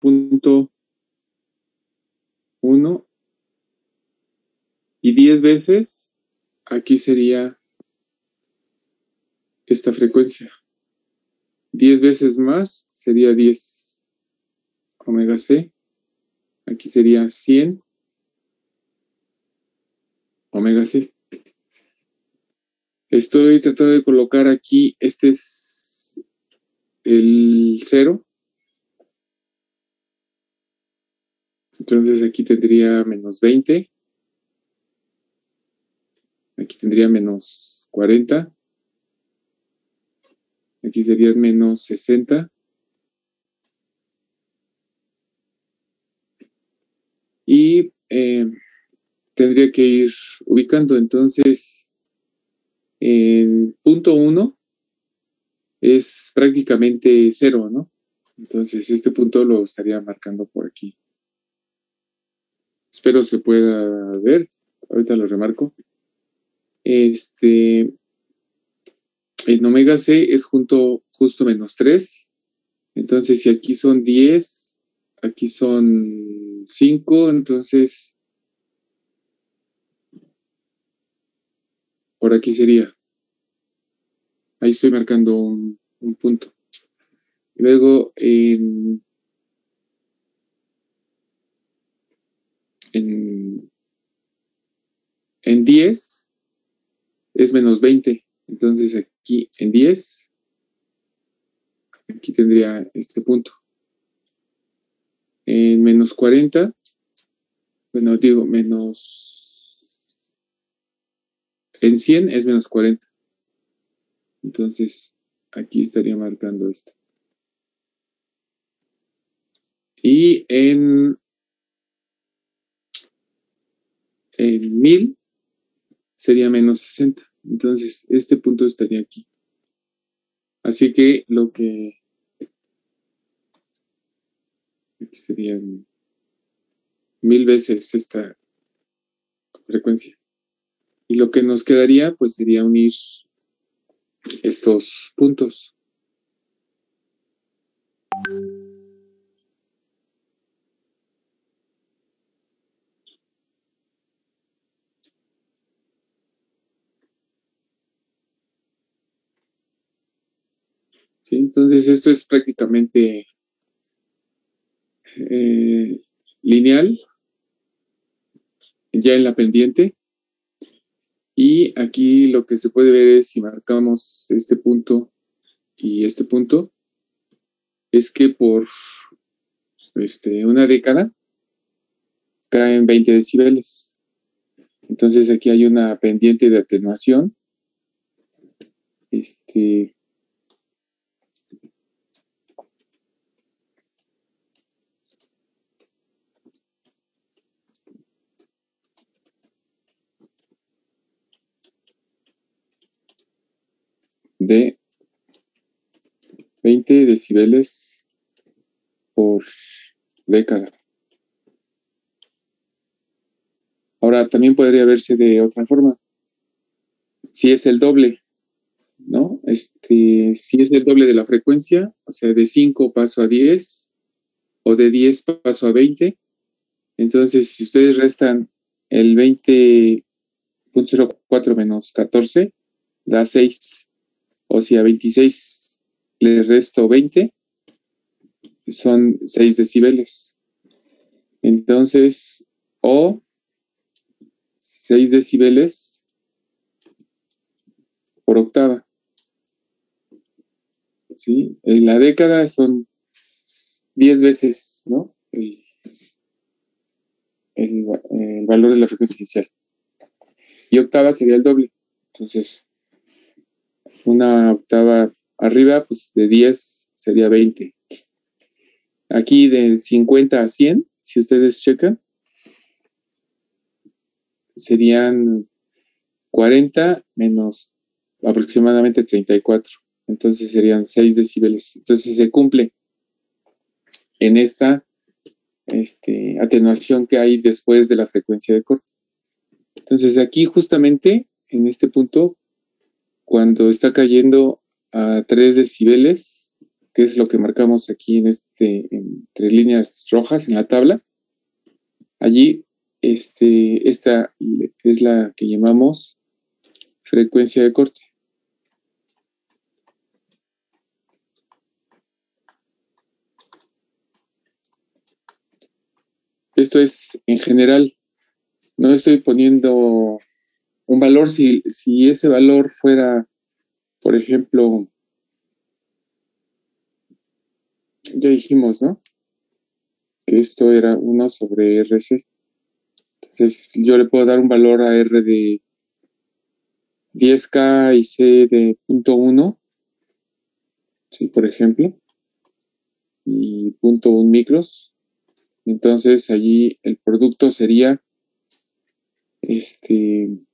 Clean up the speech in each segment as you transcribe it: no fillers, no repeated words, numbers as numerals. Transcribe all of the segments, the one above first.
punto 1 y 10 veces, aquí sería esta frecuencia. 10 veces más sería 10 omega C. Aquí sería 100 omega C. Estoy tratando de colocar aquí, este es el 0. Entonces aquí tendría menos 20. Aquí tendría menos 40. Aquí sería menos 60. Y tendría que ir ubicando. Entonces, en punto 1 es prácticamente 0, ¿no? Entonces, este punto lo estaría marcando por aquí. Espero se pueda ver. Ahorita lo remarco. En omega C es justo menos 3. Entonces, si aquí son 10, aquí son 5, entonces por aquí sería. Ahí estoy marcando un punto. Luego, en 10 es menos 20. Entonces aquí en 10, aquí tendría este punto. En menos 40, bueno, digo menos, en 100 es menos 40. Entonces aquí estaría marcando esto. Y en 1000 sería menos 60. Entonces este punto estaría aquí. Así que lo que aquí serían 1000 veces esta frecuencia. Y lo que nos quedaría, pues, sería unir estos puntos. ¿Sí? Entonces, esto es prácticamente lineal, ya en la pendiente. Y aquí lo que se puede ver es, si marcamos este punto y este punto, es que por una década caen 20 decibeles. Entonces aquí hay una pendiente de atenuación. De 20 decibeles por década. Ahora, también podría verse de otra forma. Si es el doble, ¿no? Si es el doble de la frecuencia, o sea, de 5 paso a 10, o de 10 paso a 20. Entonces, si ustedes restan el 20.04 menos 14, da 6. O si a 26 les resto 20, son 6 decibeles. Entonces, o 6 decibeles por octava. ¿Sí? En la década son 10 veces, ¿no? El valor de la frecuencia inicial. Y octava sería el doble. Entonces, una octava arriba, pues de 10 sería 20. Aquí de 50 a 100, si ustedes checan, serían 40 menos aproximadamente 34. Entonces serían 6 decibeles. Entonces se cumple en esta atenuación que hay después de la frecuencia de corte. Entonces aquí justamente en este punto, cuando está cayendo a 3 decibeles, que es lo que marcamos aquí entre líneas rojas en la tabla. Allí, esta es la que llamamos frecuencia de corte. Esto es en general. No estoy poniendo un valor. Si ese valor fuera, por ejemplo, ya dijimos, ¿no? Que esto era 1 sobre RC. Entonces, yo le puedo dar un valor a R de 10K y C de 0.1, ¿sí? Por ejemplo, y 0.1 micros. Entonces, allí el producto sería 1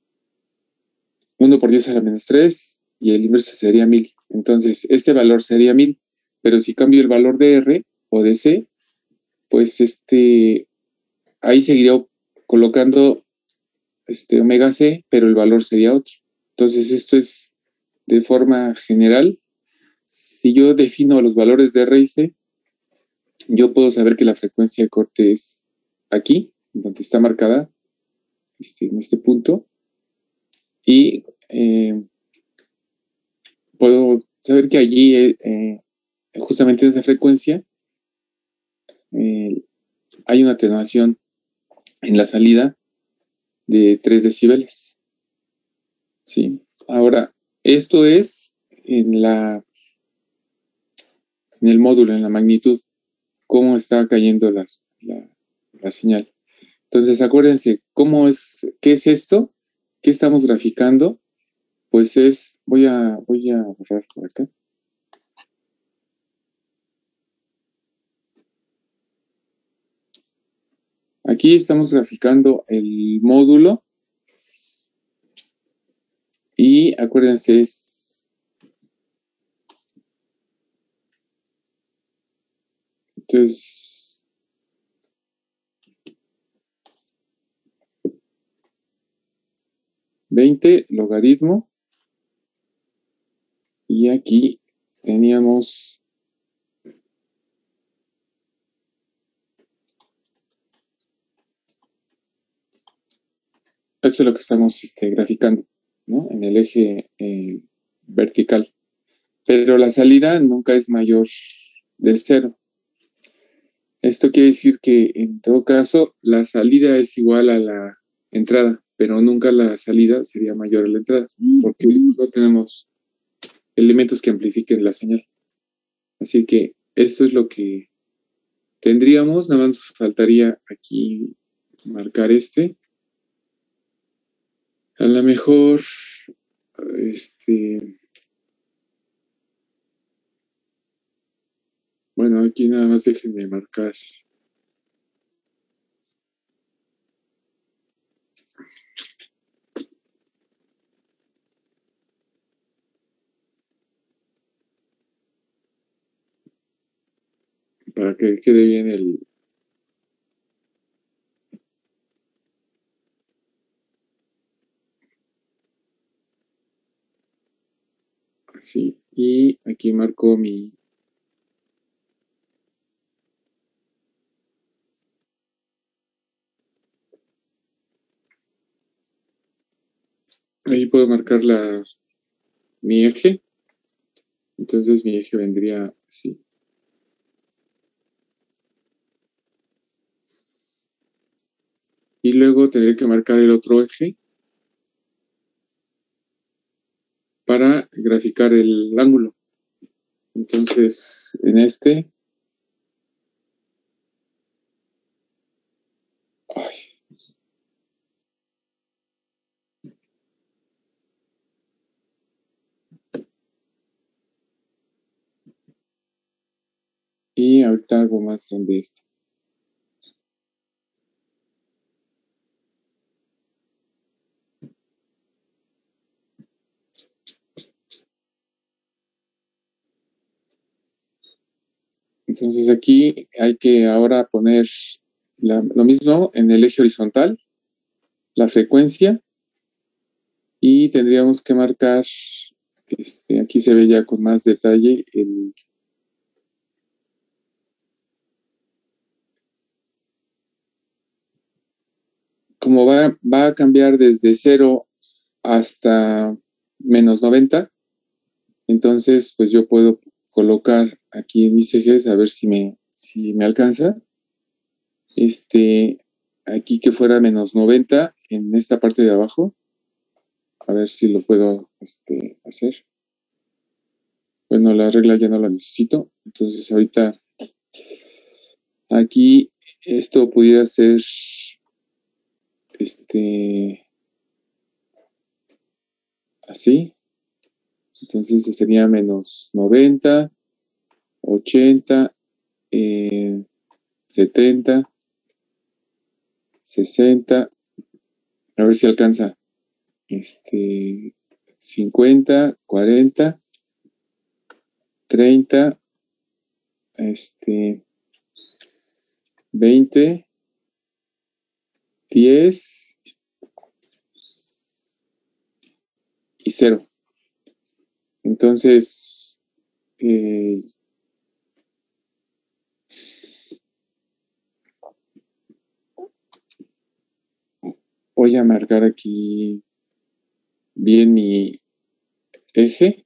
por 10 a la menos 3 y el inverso sería 1000. Entonces, este valor sería 1000, pero si cambio el valor de R o de C, pues ahí seguiría colocando omega C, pero el valor sería otro. Entonces, esto es de forma general. Si yo defino los valores de R y C, yo puedo saber que la frecuencia de corte es aquí, donde está marcada, en este punto, y puedo saber que allí, justamente en esa frecuencia, hay una atenuación en la salida de 3 decibeles. ¿Sí? Ahora, esto es en el módulo, en la magnitud, cómo está cayendo la señal. Entonces, acuérdense, ¿qué es esto? ¿Qué estamos graficando? Pues voy a borrar por acá. Aquí estamos graficando el módulo y acuérdense, entonces, logaritmo, y aquí teníamos esto es lo que estamos graficando, ¿no? En el eje vertical. Pero la salida nunca es mayor de 0. Esto quiere decir que en todo caso la salida es igual a la entrada, pero nunca la salida sería mayor a la entrada, porque no tenemos elementos que amplifiquen la señal. Así que esto es lo que tendríamos. Nada más faltaría aquí marcar a lo mejor bueno, aquí nada más déjenme marcar para que quede bien así, y aquí marco ahí puedo marcar mi eje. Entonces mi eje vendría así. Y luego tendré que marcar el otro eje para graficar el ángulo. Entonces, en y ahorita hago más grande esto. Entonces aquí hay que ahora poner lo mismo en el eje horizontal, la frecuencia, y tendríamos que marcar, aquí se ve ya con más detalle como va a cambiar desde 0 hasta menos 90, entonces pues yo puedo colocar aquí en mis ejes a ver si me alcanza. Aquí que fuera menos 90 en esta parte de abajo. A ver si lo puedo hacer. Bueno, la regla ya no la necesito. Entonces ahorita aquí esto pudiera ser así. Entonces sería menos 90, 80, 70, 60. A ver si alcanza. 50, 40, 30, 20, 10 y 0. Entonces, voy a marcar aquí bien mi eje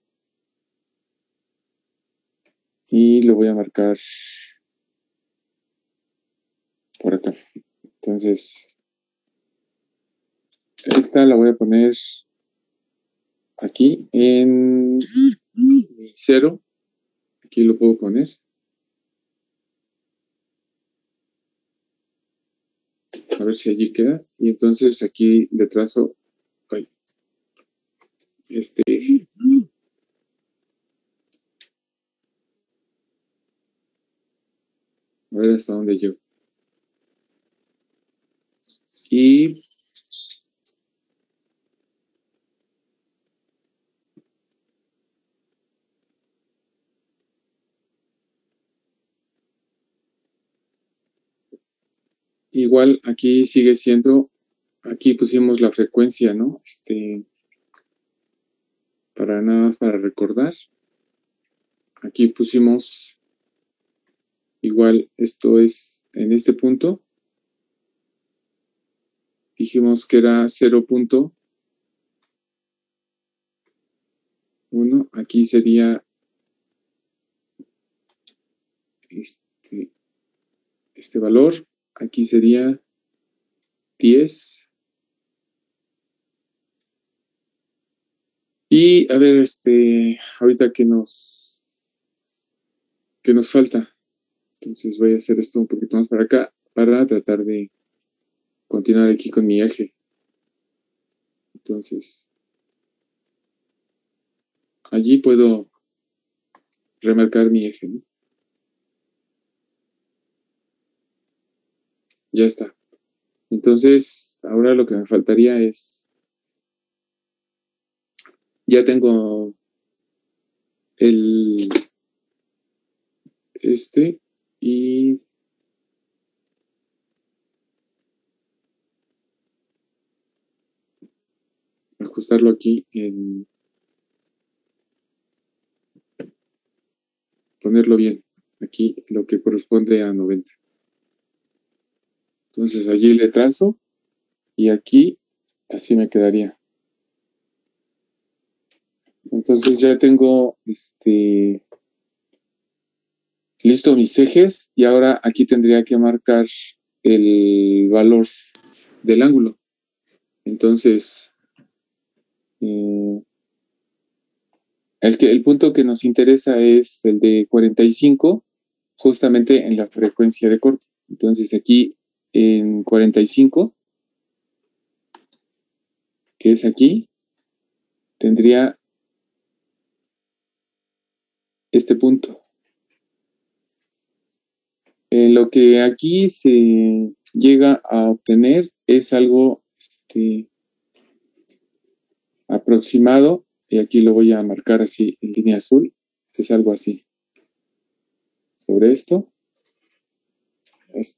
y lo voy a marcar por acá. Entonces, esta la voy a poner aquí en mi 0. Aquí lo puedo poner. A ver si allí queda. Y entonces aquí le trazo este eje. A ver hasta dónde llego. Y igual aquí sigue siendo, aquí pusimos la frecuencia, ¿no? Para nada más para recordar. Aquí pusimos igual, esto es en este punto. Dijimos que era 0.1. Aquí sería este valor. Aquí sería 10. Y a ver, ahorita que nos falta. Entonces voy a hacer esto un poquito más para acá para tratar de continuar aquí con mi eje. Entonces, allí puedo remarcar mi eje, ¿no? Ya está. Entonces, ahora lo que me faltaría es, ya tengo el y ajustarlo aquí en ponerlo bien. Aquí lo que corresponde a 90. Entonces allí le trazo y aquí así me quedaría. Entonces ya tengo listo mis ejes y ahora aquí tendría que marcar el valor del ángulo. Entonces, el punto que nos interesa es el de 45, justamente en la frecuencia de corte. Entonces aquí en 45, que es aquí, tendría este punto. Lo que aquí se llega a obtener es algo aproximado, y aquí lo voy a marcar así en línea azul, es algo así. Sobre esto,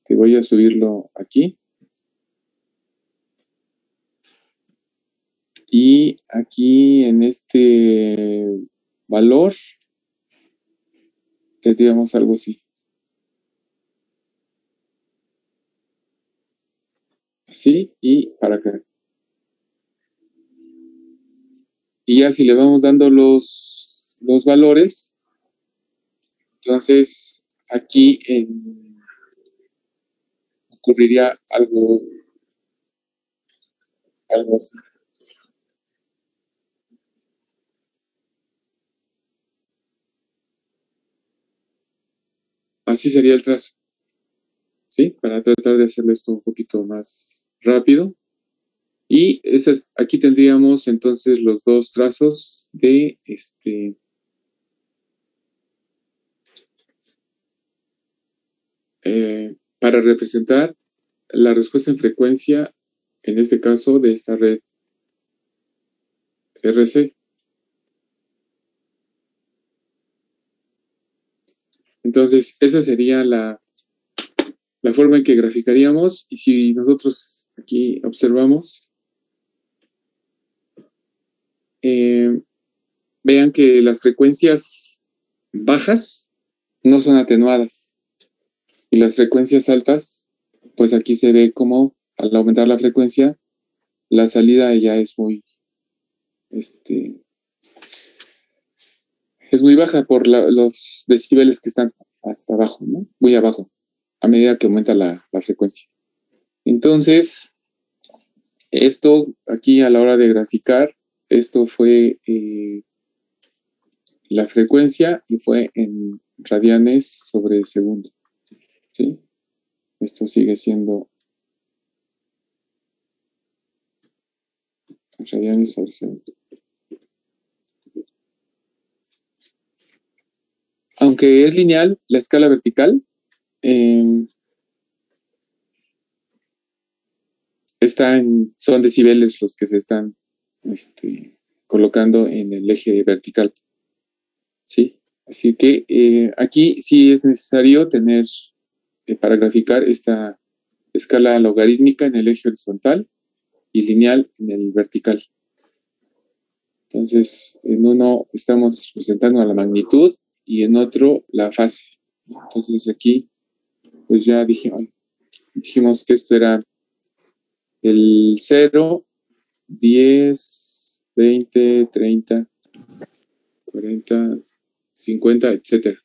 voy a subirlo aquí. Y aquí en este valor tendríamos algo así. así y para acá. Y ya si le vamos dando los valores, entonces aquí ocurriría algo así. Así sería el trazo, ¿sí? Para tratar de hacerlo esto un poquito más rápido. Y aquí tendríamos entonces los dos trazos de para representar la respuesta en frecuencia, en este caso de esta red RC. Entonces, esa sería la forma en que graficaríamos. Y si nosotros aquí observamos, vean que las frecuencias bajas no son atenuadas y las frecuencias altas, pues aquí se ve como al aumentar la frecuencia, la salida ya es muy baja por los decibeles que están hasta abajo, ¿no? Muy abajo, a medida que aumenta la frecuencia. Entonces, esto aquí a la hora de graficar, esto fue la frecuencia y fue en radianes sobre segundo, ¿sí? Esto sigue siendo radianes sobre segundo. Aunque es lineal, la escala vertical son decibeles los que se están colocando en el eje vertical, ¿sí? Así que aquí sí es necesario tener, para graficar esta escala logarítmica en el eje horizontal y lineal en el vertical. Entonces, en uno estamos presentando la magnitud y en otro la fase. Entonces aquí, pues ya dijimos que esto era el 0, 10, 20, 30, 40, 50, etcétera.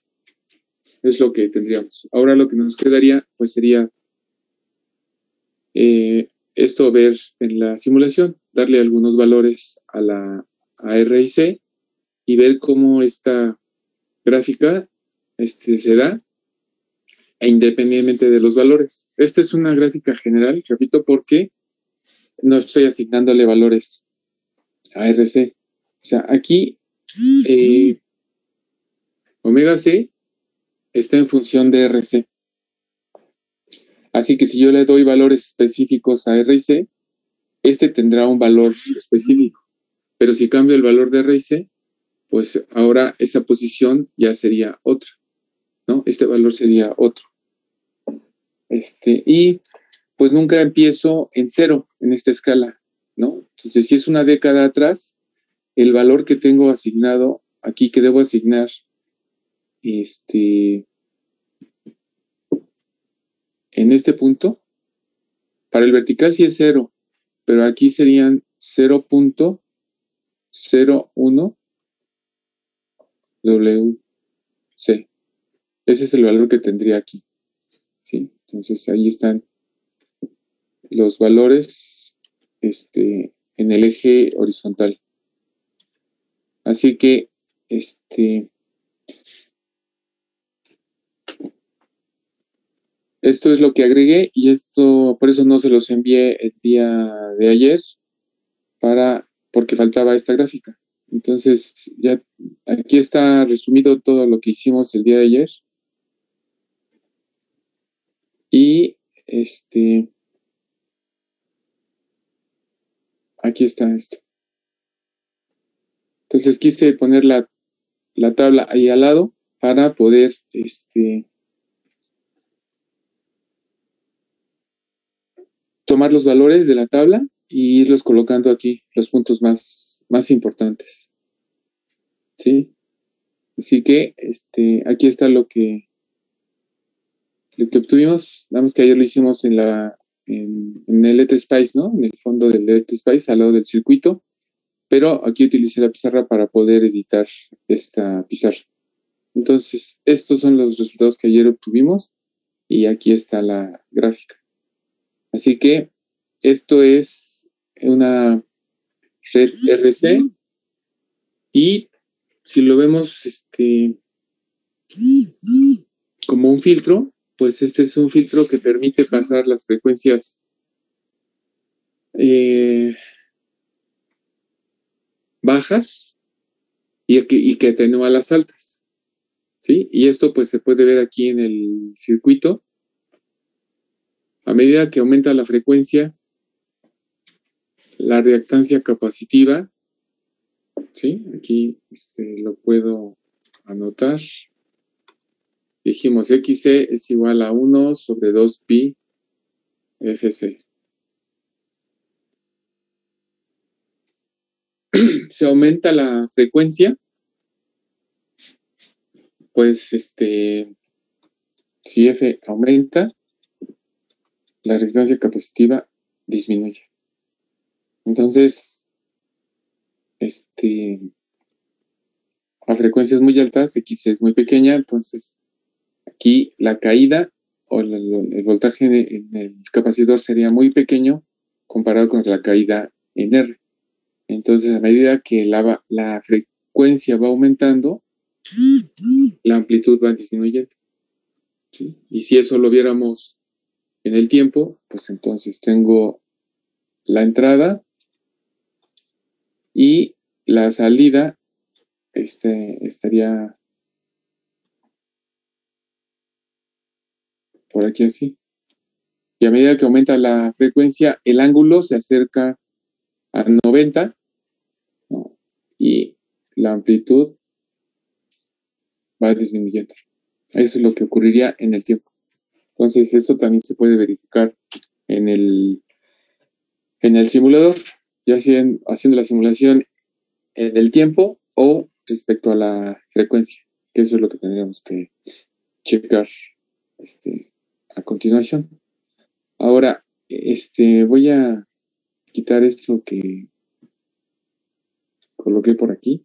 Es lo que tendríamos. Ahora lo que nos quedaría, pues sería esto ver en la simulación, darle algunos valores a R y C y ver cómo esta gráfica se da independientemente de los valores. Esta es una gráfica general, repito, porque no estoy asignándole valores a RC. O sea, aquí omega C está en función de RC. Así que si yo le doy valores específicos a R y C, este tendrá un valor específico. Pero si cambio el valor de R y C, pues ahora esa posición ya sería otra, ¿no? Este valor sería otro. Y pues nunca empiezo en 0 en esta escala, ¿no? Entonces, si es una década atrás, el valor que tengo asignado aquí, que debo asignar, en este punto, para el vertical sí es 0, pero aquí serían 0.01 WC. Ese es el valor que tendría aquí, ¿sí? Entonces, ahí están los valores en el eje horizontal. Así que, esto es lo que agregué y esto, por eso no se los envié el día de ayer, porque faltaba esta gráfica. Entonces, ya aquí está resumido todo lo que hicimos el día de ayer. Y aquí está esto. Entonces quise poner la tabla ahí al lado para poder tomar los valores de la tabla y irlos colocando aquí, los puntos más importantes. ¿Sí? Así que aquí está lo que obtuvimos. Nada más que ayer lo hicimos en la en el LTSpice, ¿no? En el fondo del LTSpice, al lado del circuito. Pero aquí utilicé la pizarra para poder editar esta pizarra. Entonces, estos son los resultados que ayer obtuvimos y aquí está la gráfica. Así que esto es una red RC y si lo vemos como un filtro, pues este es un filtro que permite pasar las frecuencias bajas y que atenúa las altas, ¿sí? Y esto pues se puede ver aquí en el circuito. A medida que aumenta la frecuencia, la reactancia capacitiva, ¿sí? Aquí lo puedo anotar. Dijimos XC es igual a 1 sobre 2pi FC. Se aumenta la frecuencia, pues si F aumenta, la reactancia capacitiva disminuye. Entonces, a frecuencias muy altas, X es muy pequeña, entonces aquí la caída o el voltaje en el capacitor sería muy pequeño comparado con la caída en R. Entonces, a medida que la frecuencia va aumentando, la amplitud va disminuyendo, ¿sí? Y si eso lo viéramos en el tiempo, pues entonces tengo la entrada y la salida estaría por aquí así. Y a medida que aumenta la frecuencia, el ángulo se acerca a 90, ¿no? Y la amplitud va disminuyendo. Eso es lo que ocurriría en el tiempo. Entonces, eso también se puede verificar en el simulador, ya sea haciendo la simulación en el tiempo o respecto a la frecuencia, que eso es lo que tendríamos que checar a continuación. Ahora, voy a quitar esto que coloqué por aquí.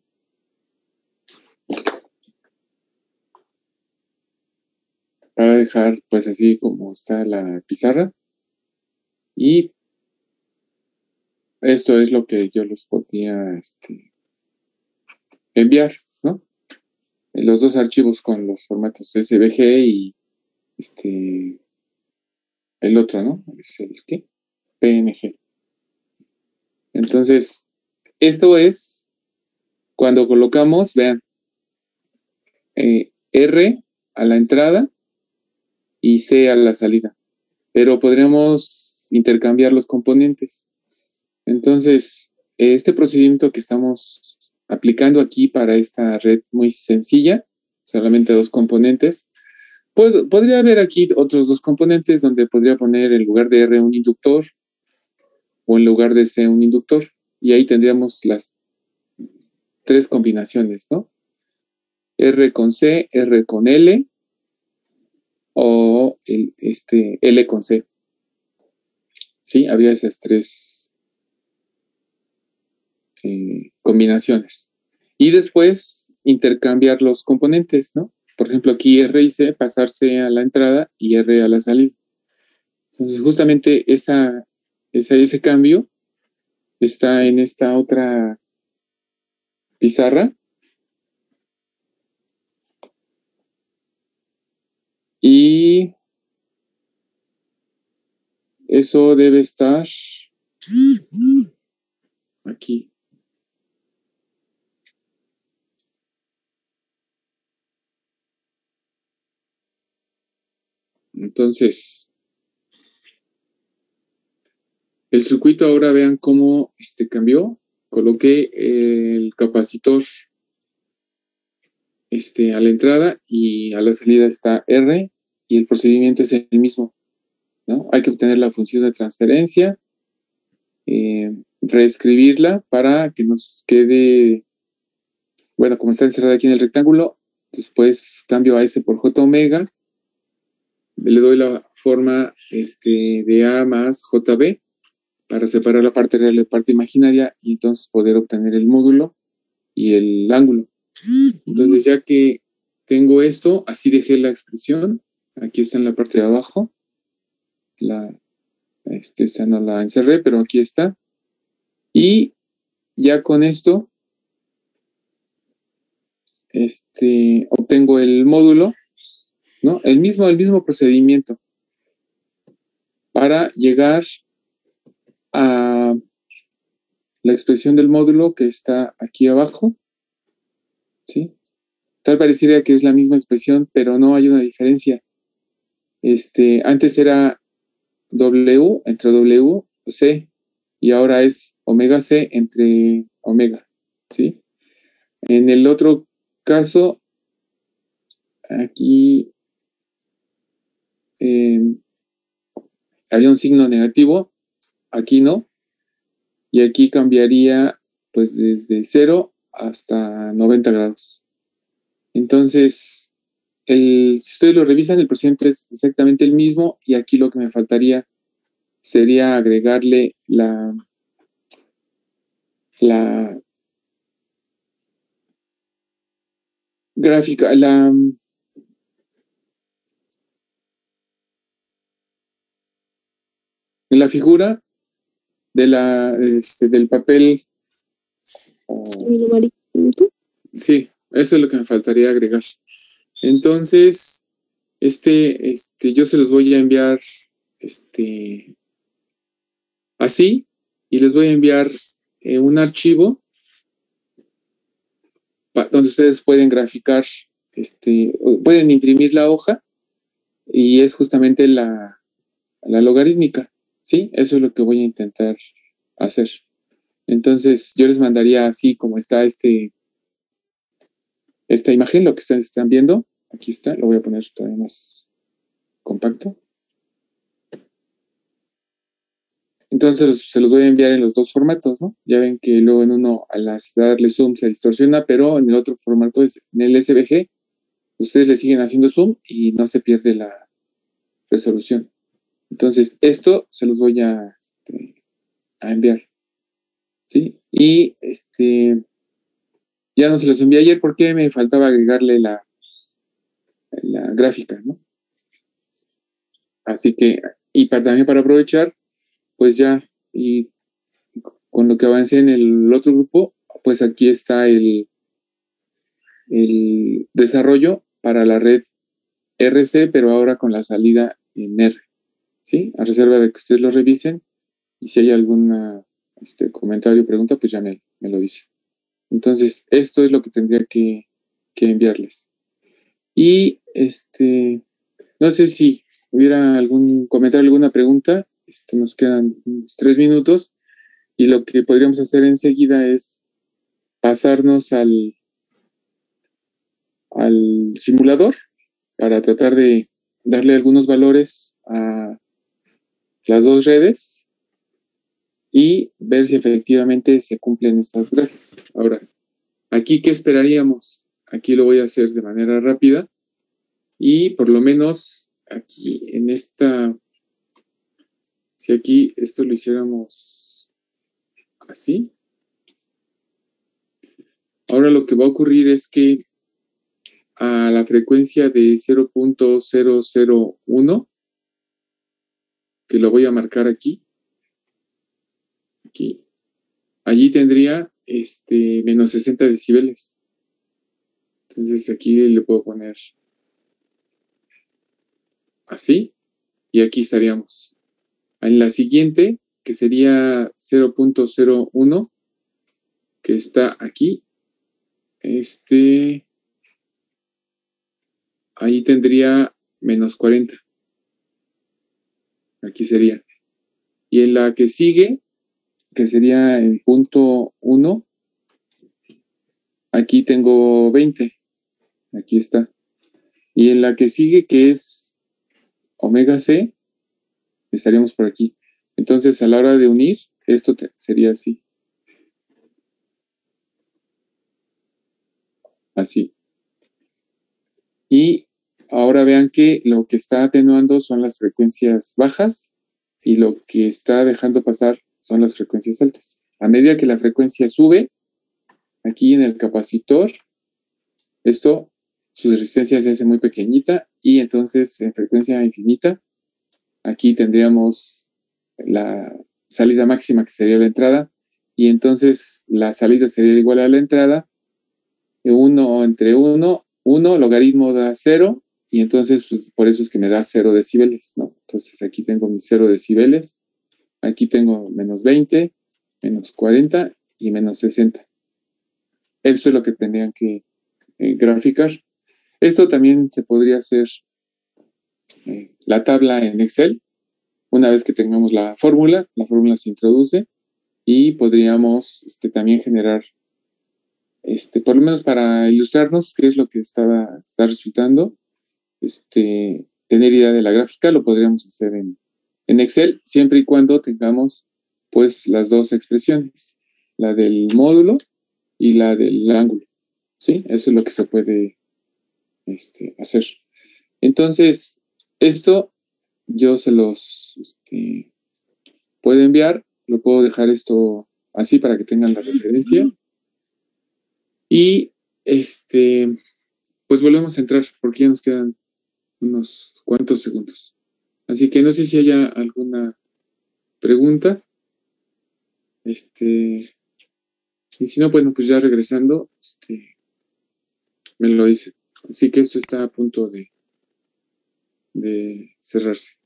Para dejar pues así como está la pizarra. Y esto es lo que yo les podía enviar, ¿no? Los dos archivos con los formatos SVG y el otro, ¿no? Es el ¿qué? PNG. Entonces, esto es cuando colocamos, vean, R a la entrada y C a la salida. Pero podríamos intercambiar los componentes. Entonces, este procedimiento que estamos aplicando aquí para esta red muy sencilla, solamente dos componentes, podría haber aquí otros dos componentes donde podría poner en lugar de R un inductor o en lugar de C un inductor. Y ahí tendríamos las tres combinaciones, ¿no? R con C, R con L o L con C. Sí, había esas tres combinaciones. Y después intercambiar los componentes, ¿no? Por ejemplo, aquí R y C, pasarse a la entrada y R a la salida. Entonces, justamente ese cambio está en esta otra pizarra. Y eso debe estar aquí. Entonces, el circuito ahora vean cómo cambió. Coloqué el capacitor a la entrada y a la salida está R y el procedimiento es el mismo, ¿no? Hay que obtener la función de transferencia, reescribirla para que nos quede, bueno, como está encerrada aquí en el rectángulo, después cambio a S por J omega le doy la forma de A más JB para separar la parte real de la parte imaginaria y entonces poder obtener el módulo y el ángulo. Entonces, ya que tengo esto, así dejé la expresión. Aquí está en la parte de abajo. Esta no la encerré, pero aquí está. Y ya con esto, obtengo el módulo, ¿no? El mismo procedimiento para llegar a la expresión del módulo que está aquí abajo, ¿sí? Tal parecería que es la misma expresión, pero no hay una diferencia. Antes era W entre W, C, y ahora es omega C entre omega, ¿sí? En el otro caso, aquí había un signo negativo, aquí no, y aquí cambiaría pues desde 0 hasta 90 grados. Entonces, si ustedes lo revisan, el procedimiento es exactamente el mismo y aquí lo que me faltaría sería agregarle la gráfica, en la figura del papel. Sí, eso es lo que me faltaría agregar. Entonces, yo se los voy a enviar, así, y les voy a enviar un archivo donde ustedes pueden graficar, pueden imprimir la hoja y es justamente la logarítmica, ¿sí? Eso es lo que voy a intentar hacer. Entonces, yo les mandaría así como está esta imagen, lo que ustedes están viendo. Aquí está, lo voy a poner todavía más compacto. Entonces, se los voy a enviar en los dos formatos, ¿no? Ya ven que luego en uno, al darle zoom, se distorsiona, pero en el otro formato, en el SVG, ustedes le siguen haciendo zoom y no se pierde la resolución. Entonces, esto se los voy a enviar, ¿sí? Y ya no se los envié ayer porque me faltaba agregarle la gráfica, ¿no? Así que, y también para aprovechar, pues ya, y con lo que avancé en el otro grupo, pues aquí está el desarrollo para la red RC, pero ahora con la salida en R, ¿sí? A reserva de que ustedes lo revisen y si hay algún comentario o pregunta, pues ya me lo dice. Entonces, esto es lo que tendría que enviarles. Y no sé si hubiera algún comentario, alguna pregunta. Nos quedan 3 minutos y lo que podríamos hacer enseguida es pasarnos al simulador para tratar de darle algunos valores a las dos redes y ver si efectivamente se cumplen estas gráficas. Ahora, aquí, ¿qué esperaríamos? Aquí lo voy a hacer de manera rápida y por lo menos aquí en esta, si aquí esto lo hiciéramos así, ahora lo que va a ocurrir es que a la frecuencia de 0.001, que lo voy a marcar aquí, allí tendría menos 60 decibeles. Entonces aquí le puedo poner así y aquí estaríamos. En la siguiente, que sería 0.01, que está aquí, ahí tendría menos 40. Aquí sería. Y en la que sigue, que sería en punto 1, aquí tengo 20. Aquí está. Y en la que sigue, que es omega C, estaríamos por aquí. Entonces, a la hora de unir, esto sería así. Así. Y ahora vean que lo que está atenuando son las frecuencias bajas y lo que está dejando pasar son las frecuencias altas. A medida que la frecuencia sube, aquí en el capacitor, su resistencia se hace muy pequeñita y entonces en frecuencia infinita, aquí tendríamos la salida máxima que sería la entrada y entonces la salida sería igual a la entrada, 1 entre 1, logaritmo da 0 y entonces pues, por eso es que me da 0 decibeles, ¿no? Entonces aquí tengo mis 0 decibeles, aquí tengo menos 20, menos 40 y menos 60. Eso es lo que tendrían que graficar. Esto también se podría hacer la tabla en Excel. Una vez que tengamos la fórmula se introduce y podríamos también generar, por lo menos para ilustrarnos qué es lo que está resultando, tener idea de la gráfica, lo podríamos hacer en Excel, siempre y cuando tengamos pues las dos expresiones, la del módulo y la del ángulo, ¿sí? Eso es lo que se puede hacer. Entonces, esto yo se los puedo enviar, lo puedo dejar esto así para que tengan la referencia. Y pues volvemos a entrar porque ya nos quedan unos cuantos segundos. Así que no sé si haya alguna pregunta. Y si no, bueno, pues ya regresando, me lo dice. Así que esto está a punto de cerrarse.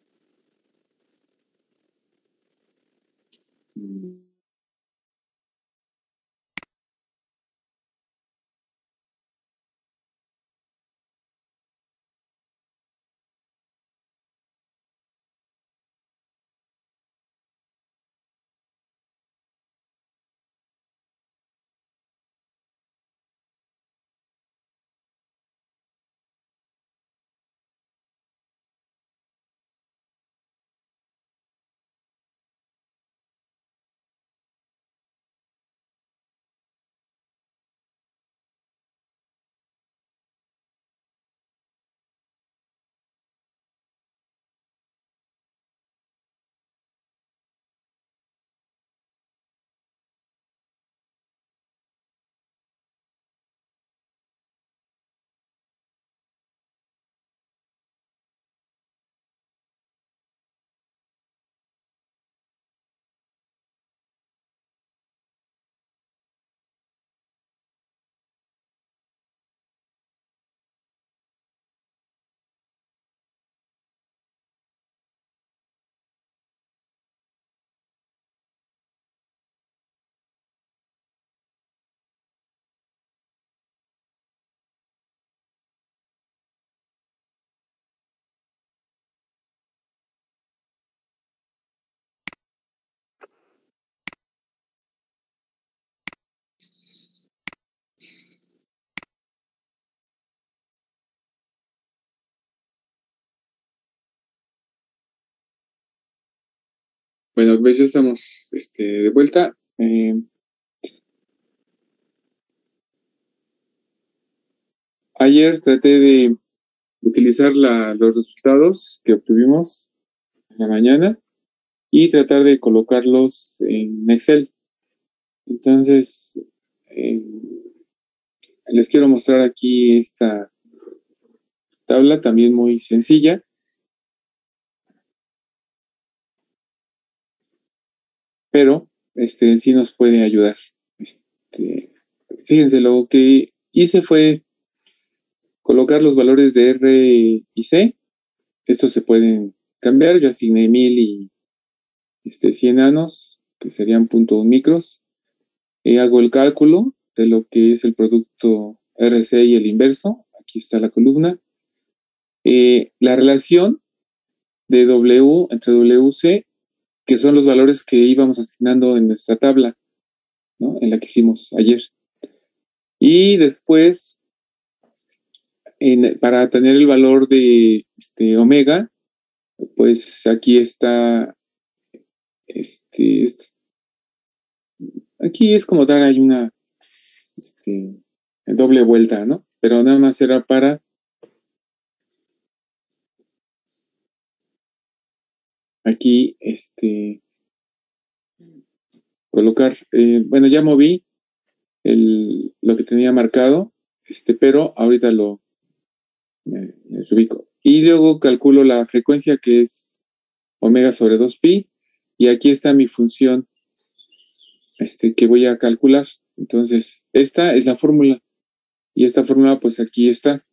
Bueno, pues ya estamos de vuelta. Ayer traté de utilizar los resultados que obtuvimos en la mañana y tratar de colocarlos en Excel. Entonces, les quiero mostrar aquí esta tabla también muy sencilla. Pero sí nos puede ayudar. Fíjense, lo que hice fue colocar los valores de R y C. Estos se pueden cambiar. Yo asigné 1000 y 100 nanos, que serían 0.1 micros. Hago el cálculo de lo que es el producto RC y el inverso. Aquí está la columna. La relación de W entre WC, que son los valores que íbamos asignando en nuestra tabla, ¿no? En la que hicimos ayer. Y después, para tener el valor de omega, pues aquí está, aquí es como dar ahí una doble vuelta, ¿no? Pero nada más era para aquí colocar, bueno, ya moví lo que tenía marcado, pero ahorita me ubico. Y luego calculo la frecuencia, que es omega sobre 2pi, y aquí está mi función que voy a calcular. Entonces, esta es la fórmula, y esta fórmula, pues aquí está: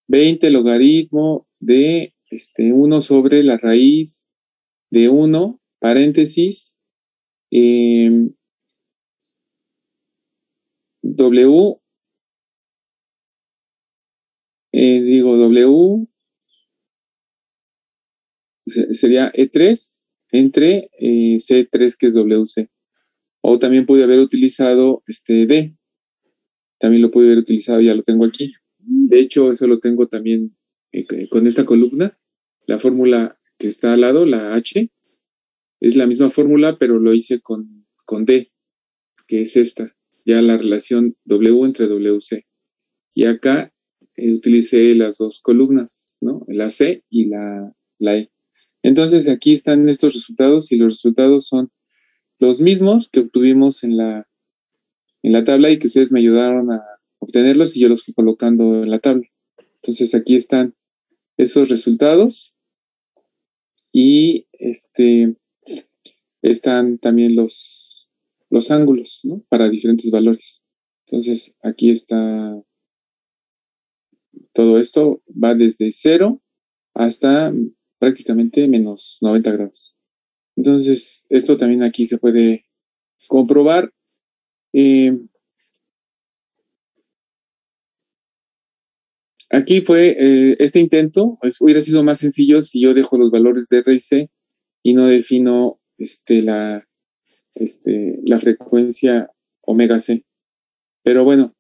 20 logaritmo de 1 sobre la raíz de 1, paréntesis, W, W sería E3 entre C3, que es WC. O también pude haber utilizado D. También lo pude haber utilizado, ya lo tengo aquí. De hecho, eso lo tengo también con esta columna. La fórmula que está al lado, la H, es la misma fórmula, pero lo hice con D, que es esta. Ya la relación W entre WC. Y acá utilicé las dos columnas, ¿no? La C y la E. Entonces aquí están estos resultados, y los resultados son los mismos que obtuvimos en la tabla, y que ustedes me ayudaron a obtenerlos, y yo los fui colocando en la tabla. Entonces aquí están esos resultados, y están también los ángulos, ¿no? Para diferentes valores. Entonces aquí está todo esto, va desde 0 hasta prácticamente menos 90 grados. Entonces, esto también aquí se puede comprobar. Aquí fue este intento, pues, hubiera sido más sencillo si yo dejo los valores de R y C y no defino la frecuencia omega C. Pero bueno,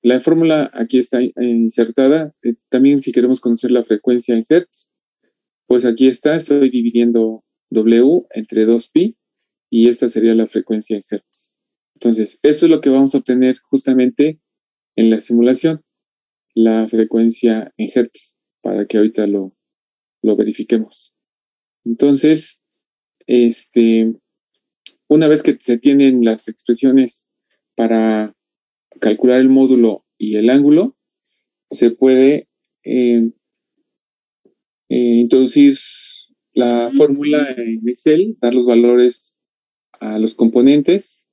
la fórmula aquí está insertada. También, si queremos conocer la frecuencia en Hertz, pues aquí está, estoy dividiendo W entre 2pi, y esta sería la frecuencia en Hertz. Entonces, esto es lo que vamos a obtener justamente en la simulación, la frecuencia en Hertz, para que ahorita lo verifiquemos. Entonces, una vez que se tienen las expresiones para calcular el módulo y el ángulo, se puede introducir la fórmula en Excel, dar los valores a los componentes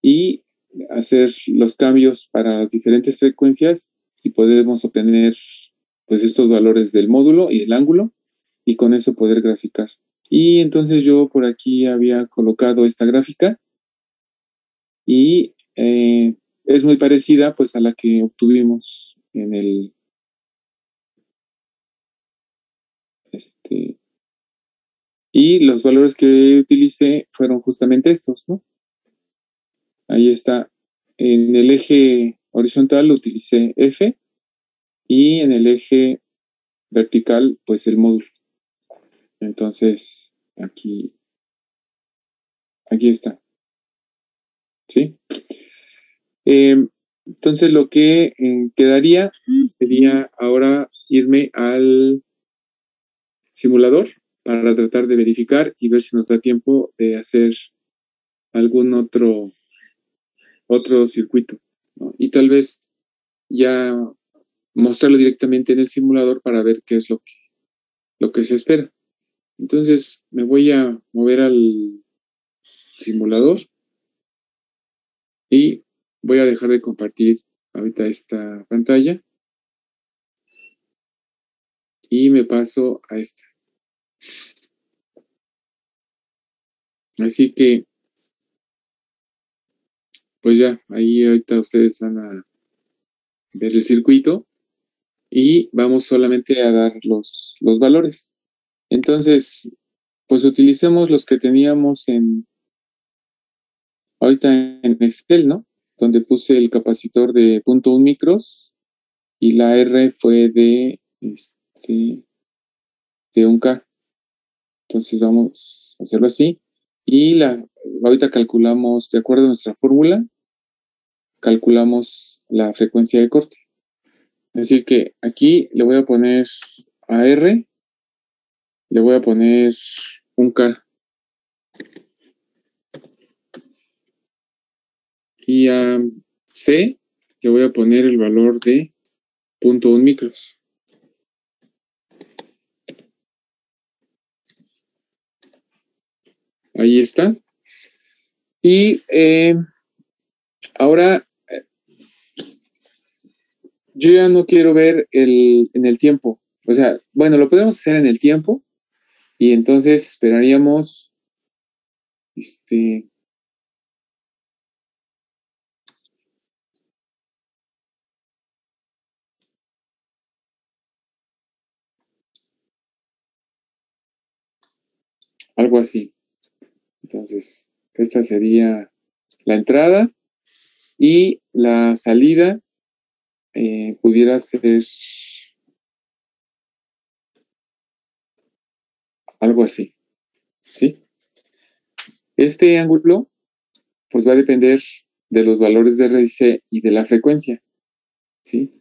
y hacer los cambios para las diferentes frecuencias, y podemos obtener pues estos valores del módulo y del ángulo, y con eso poder graficar. Y entonces yo por aquí había colocado esta gráfica, y es muy parecida pues a la que obtuvimos en el y los valores que utilicé fueron justamente estos, ¿no? Ahí está. En el eje horizontal utilicé F, y en el eje vertical pues el módulo. Entonces aquí está, ¿sí? Entonces lo que quedaría sería ahora irme al simulador para tratar de verificar y ver si nos da tiempo de hacer algún otro circuito, ¿no? Y tal vez ya mostrarlo directamente en el simulador para ver qué es lo que se espera. Entonces me voy a mover al simulador y voy a dejar de compartir ahorita esta pantalla y me paso a esta. Así que pues ya, ahí ahorita ustedes van a ver el circuito y vamos solamente a dar los valores. Entonces, pues utilicemos los que teníamos ahorita en Excel, ¿no? Donde puse el capacitor de 0.1 micros y la R fue de 1K. Entonces vamos a hacerlo así. Y ahorita calculamos, de acuerdo a nuestra fórmula, calculamos la frecuencia de corte. Así que aquí le voy a poner a R, le voy a poner un K. Y a C le voy a poner el valor de 0.1 micros. Ahí está. Y ahora yo ya no quiero ver en el tiempo. O sea, bueno, lo podemos hacer en el tiempo y entonces esperaríamos algo así. Entonces, esta sería la entrada y la salida pudiera ser algo así, ¿sí? Este ángulo pues va a depender de los valores de raíz C y de la frecuencia, ¿sí?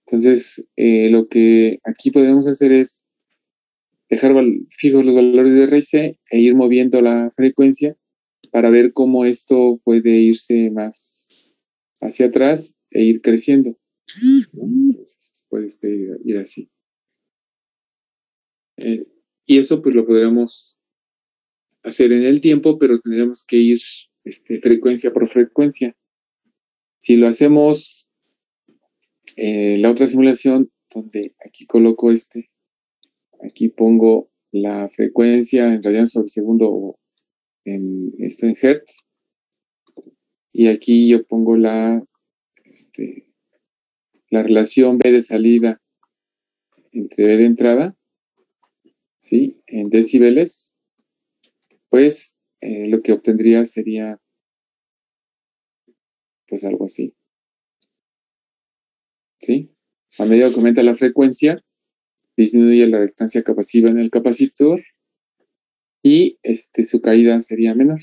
Entonces, lo que aquí podemos hacer es dejar fijos los valores de raíz C e ir moviendo la frecuencia para ver cómo esto puede irse más hacia atrás e ir creciendo, ¿no? Entonces, puede ir así. Y eso pues lo podríamos hacer en el tiempo, pero tendremos que ir frecuencia por frecuencia. Si lo hacemos la otra simulación, donde aquí coloco aquí pongo la frecuencia en radianes sobre segundo o en hertz, y aquí yo pongo la relación B de salida entre B de entrada, ¿sí? En decibeles, pues lo que obtendría sería pues algo así, ¿sí? A medida que aumenta la frecuencia, disminuye la reactancia capacitiva en el capacitor y su caída sería menor.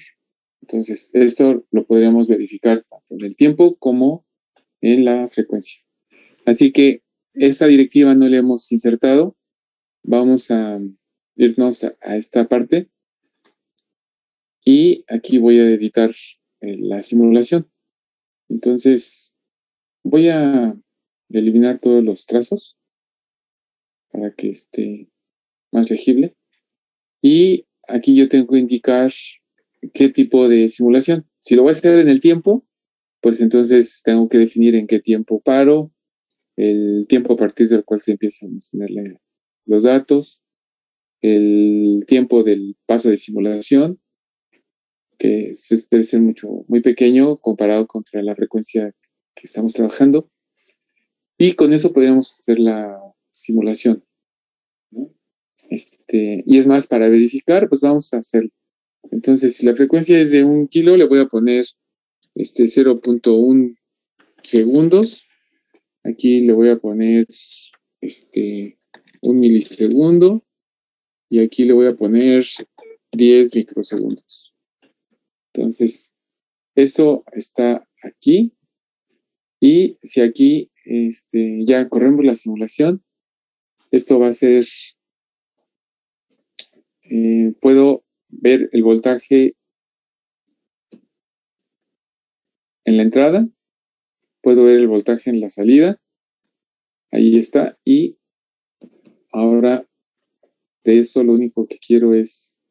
Entonces, esto lo podríamos verificar tanto en el tiempo como en la frecuencia. Así que esta directiva no la hemos insertado. Vamos a irnos a esta parte y aquí voy a editar la simulación. Entonces, voy a eliminar todos los trazos para que esté más legible. Y aquí yo tengo que indicar qué tipo de simulación. Si lo voy a hacer en el tiempo, pues entonces tengo que definir en qué tiempo paro, el tiempo a partir del cual se empiezan a almacenar los datos, el tiempo del paso de simulación, que debe ser muy pequeño comparado contra la frecuencia que estamos trabajando. Y con eso podríamos hacer la simulación, ¿no? Y es más, para verificar, pues vamos a hacerlo. Entonces, si la frecuencia es de 1 kilo, le voy a poner 0.1 segundos. Aquí le voy a poner 1 milisegundo. Y aquí le voy a poner 10 microsegundos. Entonces, esto está aquí. Y si aquí ya corremos la simulación, esto va a ser, puedo ver el voltaje en la entrada, puedo ver el voltaje en la salida, ahí está, y ahora de eso lo único que quiero es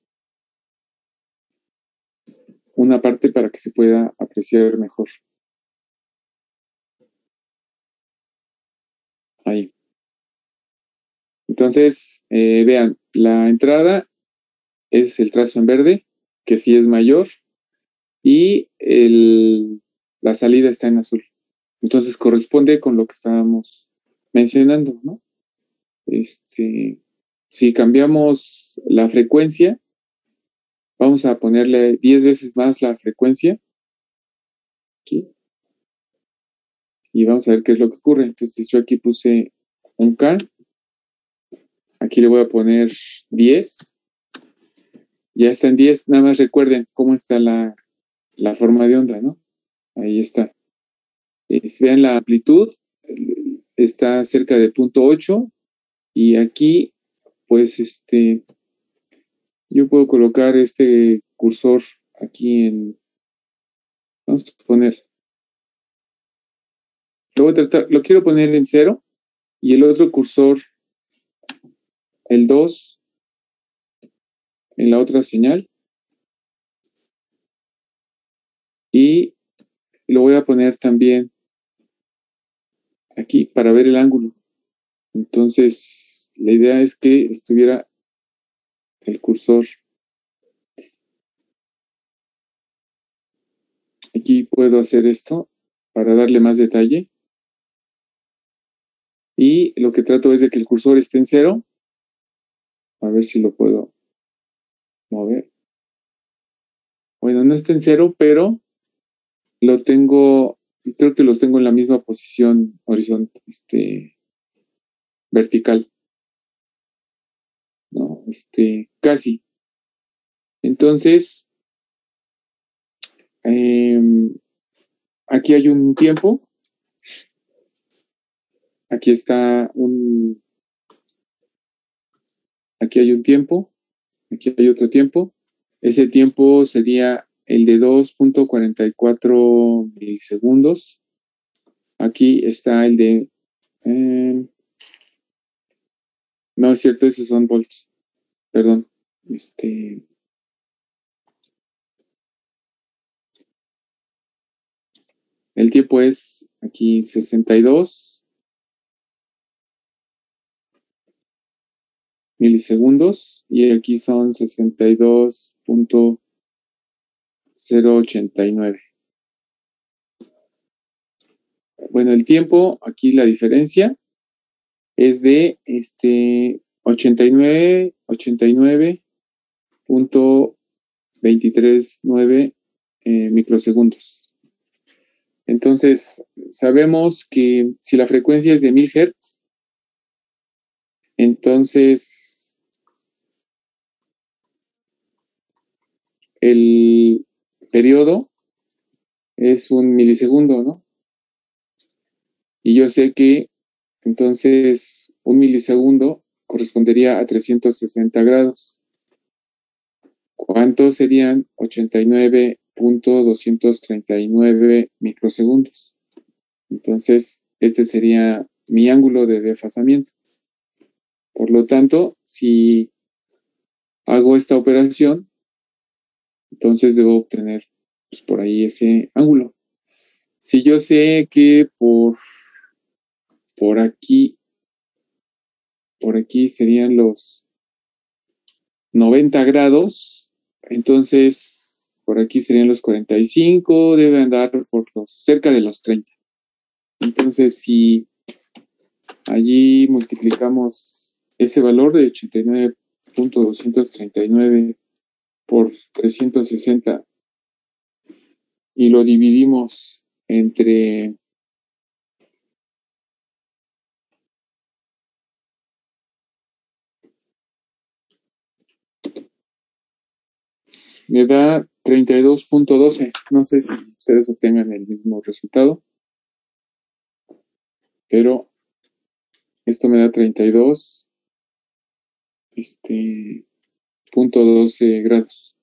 una parte para que se pueda apreciar mejor. Ahí. Entonces, vean, la entrada es el trazo en verde, que sí es mayor, y la salida está en azul. Entonces corresponde con lo que estábamos mencionando, ¿no? Si cambiamos la frecuencia, vamos a ponerle 10 veces más la frecuencia aquí, y vamos a ver qué es lo que ocurre. Entonces yo aquí puse un K, aquí le voy a poner 10, ya está en 10, nada más recuerden cómo está la forma de onda, ¿no? Ahí está. Si vean la amplitud, está cerca de 0.8, y aquí, pues, yo puedo colocar este cursor aquí vamos a poner, lo quiero poner en 0 y el otro cursor, el 2, en la otra señal. Y lo voy a poner también aquí para ver el ángulo. Entonces, la idea es que estuviera el cursor. Aquí puedo hacer esto para darle más detalle. Y lo que trato es de que el cursor esté en 0. A ver si lo puedo mover. Bueno, no está en 0, pero lo tengo, creo que los tengo en la misma posición horizontal, vertical. No, casi. Entonces, aquí hay un tiempo. Aquí hay un tiempo, aquí hay otro tiempo. Ese tiempo sería el de 2.44 milisegundos. Aquí está el de... no, es cierto, esos son volts. Perdón. El tiempo es aquí 62 milisegundos y aquí son 62.089. Bueno, el tiempo, aquí la diferencia es de 89.239 microsegundos. Entonces, sabemos que si la frecuencia es de 1000 Hz, entonces el periodo es un milisegundo, ¿no? Y yo sé que entonces un milisegundo correspondería a 360 grados. ¿Cuántos serían 89.239 microsegundos? Entonces, este sería mi ángulo de desfasamiento. Por lo tanto, si hago esta operación, entonces debo obtener pues, por ahí ese ángulo. Si yo sé que por aquí serían los 90 grados, entonces por aquí serían los 45, debe andar por cerca de los 30. Entonces, si allí multiplicamos ese valor de 89.239 por 360 y lo dividimos entre me da 32.12. No sé si ustedes obtengan el mismo resultado, pero esto me da 32.12 grados,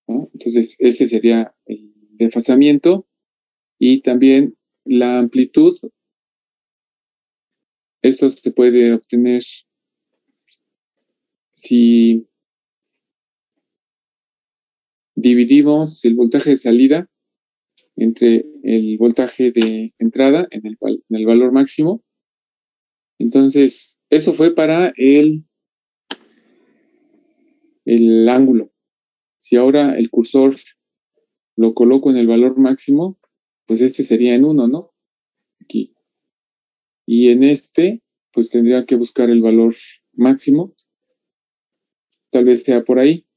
¿no? Entonces, ese sería el desfasamiento y también la amplitud. Esto se puede obtener si dividimos el voltaje de salida entre el voltaje de entrada en el valor máximo. Entonces, eso fue para el ángulo. Si ahora el cursor lo coloco en el valor máximo, pues este sería en 1, ¿no? Aquí. Y en pues tendría que buscar el valor máximo. Tal vez sea por ahí.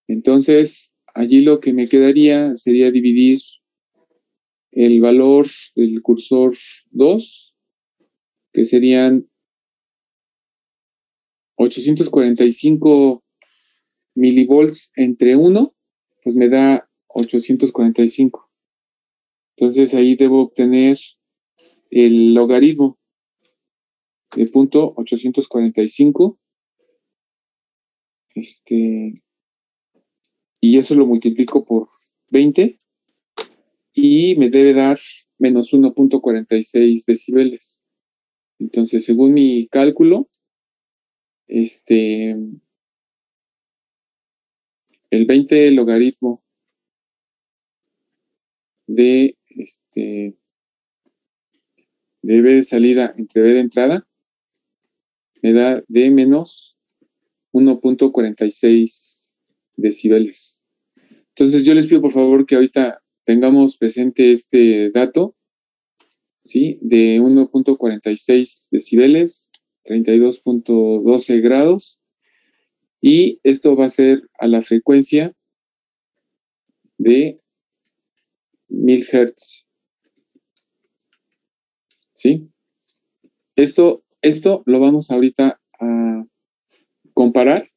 Entonces, allí lo que me quedaría sería dividir el valor del cursor 2, que serían 845 milivolts entre 1, pues me da 845. Entonces ahí debo obtener el logaritmo de 0.845 y eso lo multiplico por 20 y me debe dar menos 1.46 decibeles. Entonces, según mi cálculo, el 20 logaritmo de B de salida entre B de entrada me da de menos 1.46 decibeles. Entonces yo les pido por favor que ahorita tengamos presente este dato, ¿sí? De 1.46 decibeles, 32.12 grados, y esto va a ser a la frecuencia de 1000 Hz, ¿sí? Esto lo vamos ahorita a comparar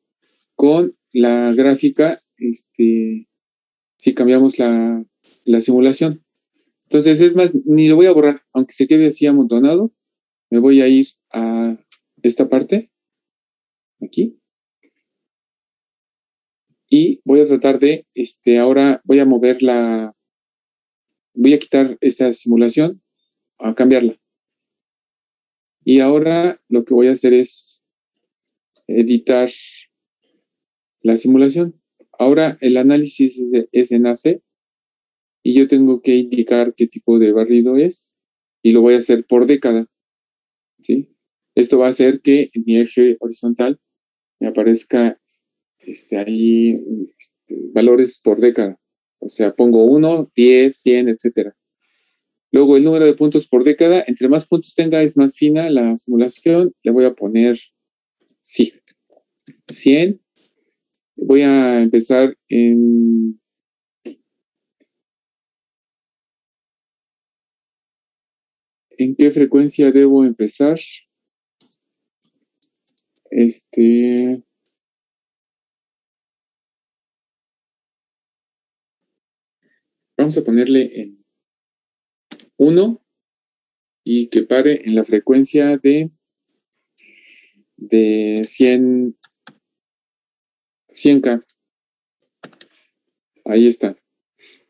con la gráfica, si cambiamos la simulación. Entonces, es más, ni lo voy a borrar, aunque se quede así amontonado, me voy a ir a esta parte, aquí, y voy a tratar de, ahora voy a mover voy a quitar esta simulación, a cambiarla. Y ahora lo que voy a hacer es editar la simulación. Ahora el análisis es en AC y yo tengo que indicar qué tipo de barrido es y lo voy a hacer por década, ¿sí? Esto va a hacer que en mi eje horizontal me aparezca ahí valores por década. O sea, pongo 1, 10, 100, etcétera. Luego el número de puntos por década, entre más puntos tenga es más fina la simulación. Le voy a poner 100. Voy a empezar ¿en qué frecuencia debo empezar? Vamos a ponerle en 1 y que pare en la frecuencia de 100K. Ahí está.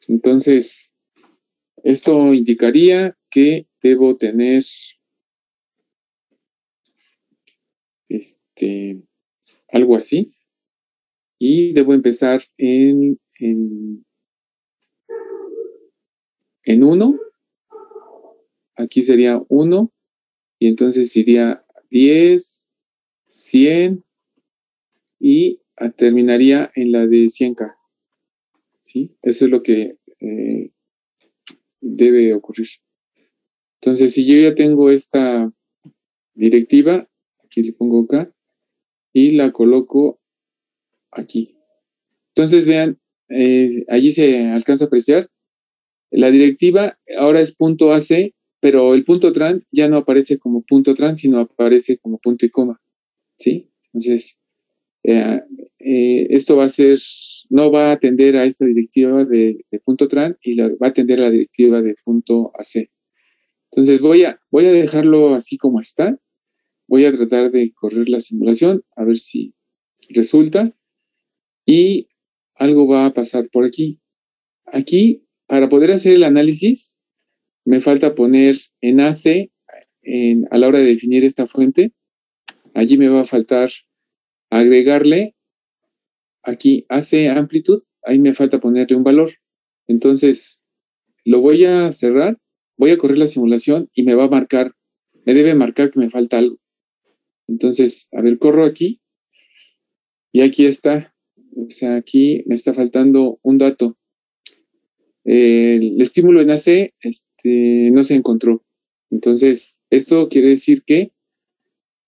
Entonces, esto indicaría que debo tener algo así y debo empezar en 1. Aquí sería 1 y entonces iría 10, 100 y terminaría en la de 100K. ¿Sí? Eso es lo que debe ocurrir. Entonces, si yo ya tengo esta directiva, aquí le pongo acá y la coloco aquí. Entonces, vean, allí se alcanza a apreciar. La directiva ahora es punto AC, pero el punto tran ya no aparece como punto tran, sino aparece como punto y coma. ¿Sí? Entonces, esto va a ser, no va a atender a esta directiva de punto tran y va a atender a la directiva de punto AC. Entonces voy a dejarlo así como está. Voy a tratar de correr la simulación a ver si resulta y algo va a pasar por aquí. Aquí, para poder hacer el análisis, me falta poner en AC, a la hora de definir esta fuente, allí me va a faltar agregarle aquí AC amplitud, ahí me falta ponerle un valor. Entonces, lo voy a cerrar, voy a correr la simulación y me va a marcar, me debe marcar que me falta algo. Entonces, a ver, corro aquí y aquí está. O sea, aquí me está faltando un dato. El estímulo en AC no se encontró. Entonces, esto quiere decir que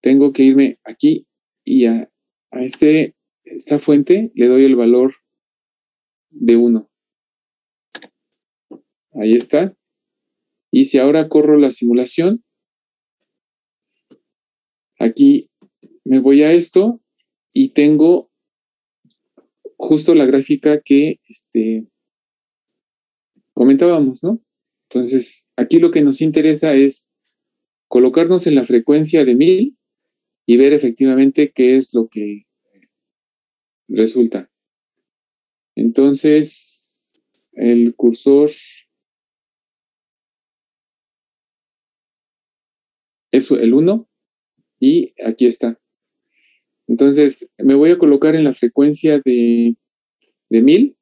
tengo que irme aquí y a esta fuente le doy el valor de 1. Ahí está. Y si ahora corro la simulación, aquí me voy a esto y tengo justo la gráfica que comentábamos, ¿no? Entonces, aquí lo que nos interesa es colocarnos en la frecuencia de 1000 y ver efectivamente qué es lo que resulta. Entonces, el cursor es el 1 y aquí está. Entonces, me voy a colocar en la frecuencia de 1000.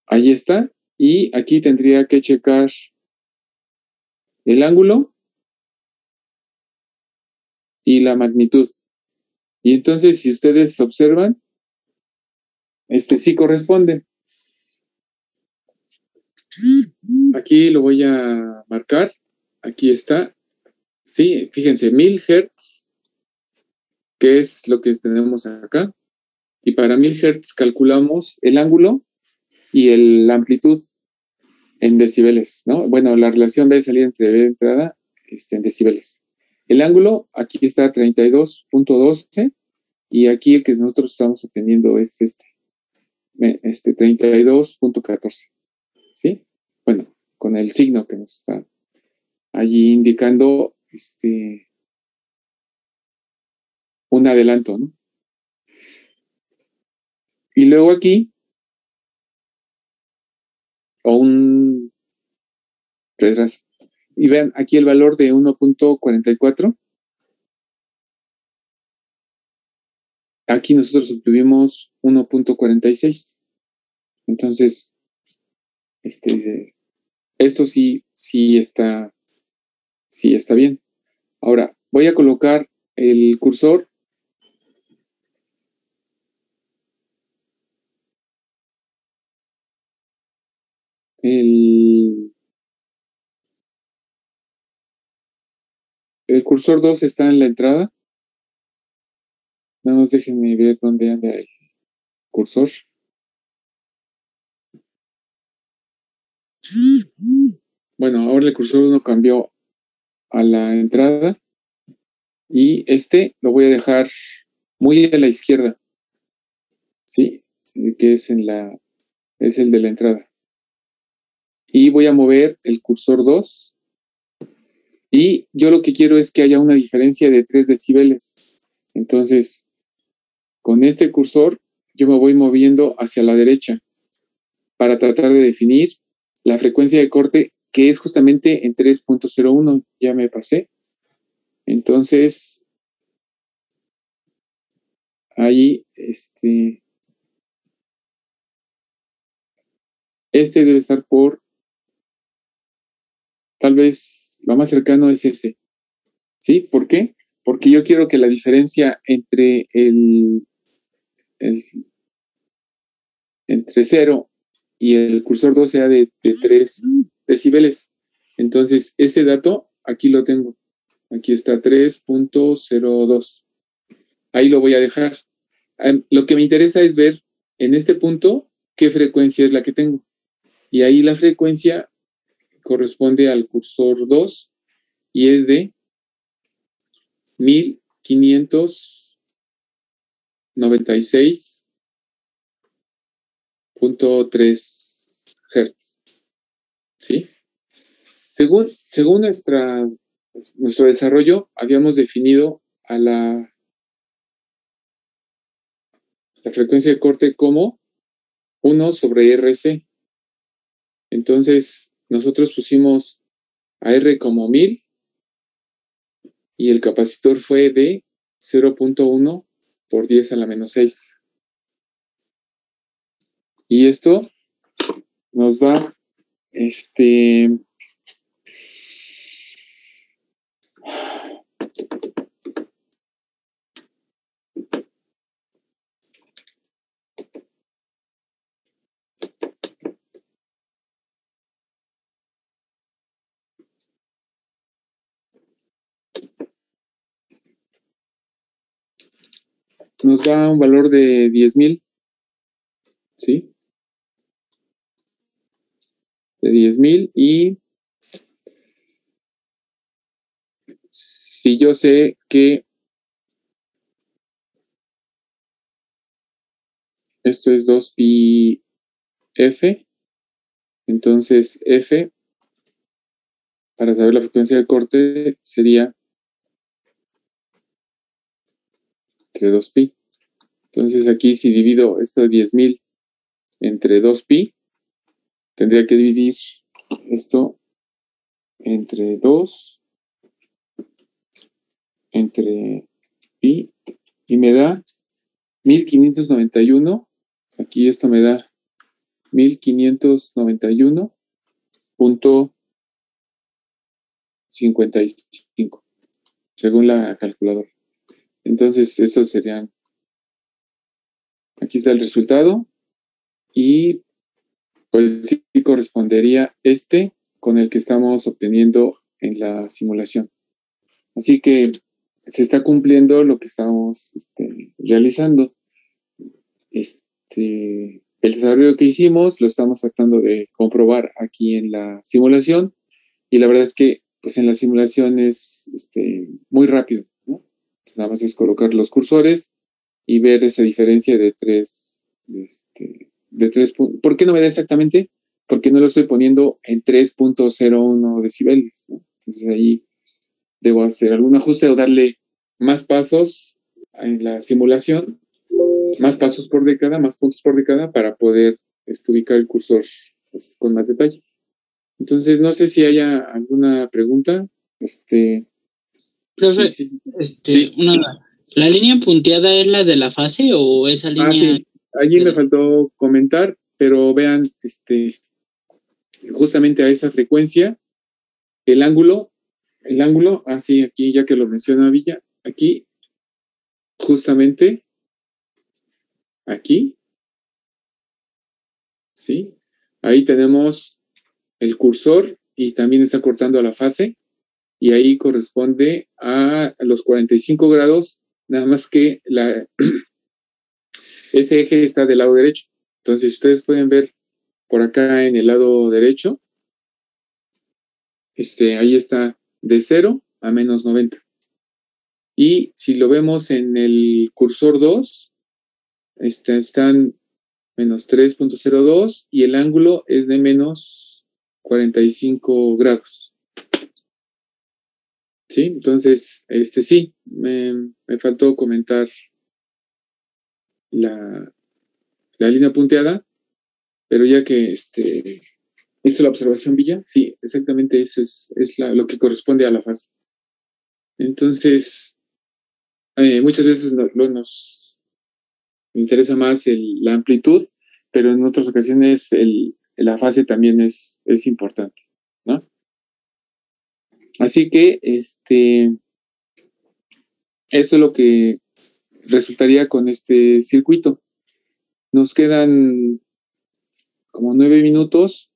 Ahí está. Y aquí tendría que checar el ángulo y la magnitud. Y entonces, si ustedes observan, sí corresponde. Aquí lo voy a marcar. Aquí está. Sí, fíjense, 1000 Hz, que es lo que tenemos acá. Y para 1000 Hz calculamos el ángulo y la amplitud en decibeles, ¿no? Bueno, la relación B de salida entre B de entrada en decibeles. El ángulo, aquí está 32.12 y aquí el que nosotros estamos obteniendo es 32.14, ¿sí? Bueno, con el signo que nos está allí indicando un adelanto, ¿no? Y luego aquí, o un retraso. Y vean aquí el valor de 1.44. Aquí nosotros obtuvimos 1.46. Entonces, esto sí está bien. Ahora, voy a colocar el cursor el cursor 2 está en la entrada. Nada más déjenme ver dónde anda el cursor. Bueno, ahora el cursor 1 cambió a la entrada y lo voy a dejar muy a la izquierda, ¿sí? Que es el de la entrada. Y voy a mover el cursor 2 y yo lo que quiero es que haya una diferencia de 3 decibeles. Entonces, con este cursor yo me voy moviendo hacia la derecha para tratar de definir la frecuencia de corte, que es justamente en 3.01. Ya me pasé. Entonces, ahí, debe estar por, tal vez, lo más cercano es ese. ¿Sí? ¿Por qué? Porque yo quiero que la diferencia entre entre 0 y el cursor 2 sea de 3 decibeles. Entonces, ese dato aquí lo tengo. Aquí está 3.02. Ahí lo voy a dejar. Lo que me interesa es ver en este punto qué frecuencia es la que tengo. Y ahí la frecuencia corresponde al cursor 2 y es de 1596.3 Hz. ¿Sí? Según nuestro desarrollo, habíamos definido a la frecuencia de corte como 1 sobre RC. Entonces, nosotros pusimos a R como 1000 y el capacitor fue de 0.1 por 10 a la menos 6. Y esto nos da un valor de 10,000, ¿sí? De 10,000 y si yo sé que esto es 2pi f, entonces f, para saber la frecuencia de corte, sería entre 2pi. Entonces aquí si divido esto de 10,000 entre 2pi, tendría que dividir esto entre 2 entre pi y me da 1591. Aquí esto me da 1591.55 según la calculadora. Entonces, eso serían. Aquí está el resultado. Y pues sí correspondería con el que estamos obteniendo en la simulación. Así que se está cumpliendo lo que estamos realizando. El desarrollo que hicimos lo estamos tratando de comprobar aquí en la simulación. Y la verdad es que pues en la simulación es muy rápido, ¿no? Pues nada más es colocar los cursores y ver esa diferencia de 3 puntos. ¿Por qué no me da exactamente? Porque no lo estoy poniendo en 3.01 decibeles, ¿no? Entonces ahí debo hacer algún ajuste o darle más pasos en la simulación, más pasos por década, más puntos por década para poder ubicar el cursor con más detalle. Entonces, no sé si haya alguna pregunta. Profe, sí. ¿la línea punteada es la de la fase o esa línea? Sí, allí me faltó comentar, pero vean, justamente a esa frecuencia, el ángulo, así aquí, ya que lo menciona Villa, aquí, justamente, aquí, ¿sí? Ahí tenemos el cursor y también está cortando a la fase, y ahí corresponde a los 45 grados, nada más que ese eje está del lado derecho. Entonces, ustedes pueden ver por acá en el lado derecho, ahí está de 0 a menos 90. Y si lo vemos en el cursor 2, están menos 3.02 y el ángulo es de menos 45 grados. ¿Sí? Entonces, sí, me faltó comentar la línea punteada, pero ya que hizo la observación Villa, sí, exactamente eso es lo que corresponde a la fase. Entonces, muchas veces nos interesa más la amplitud, pero en otras ocasiones la fase también es importante, ¿no? Así que eso es lo que resultaría con este circuito. Nos quedan como 9 minutos,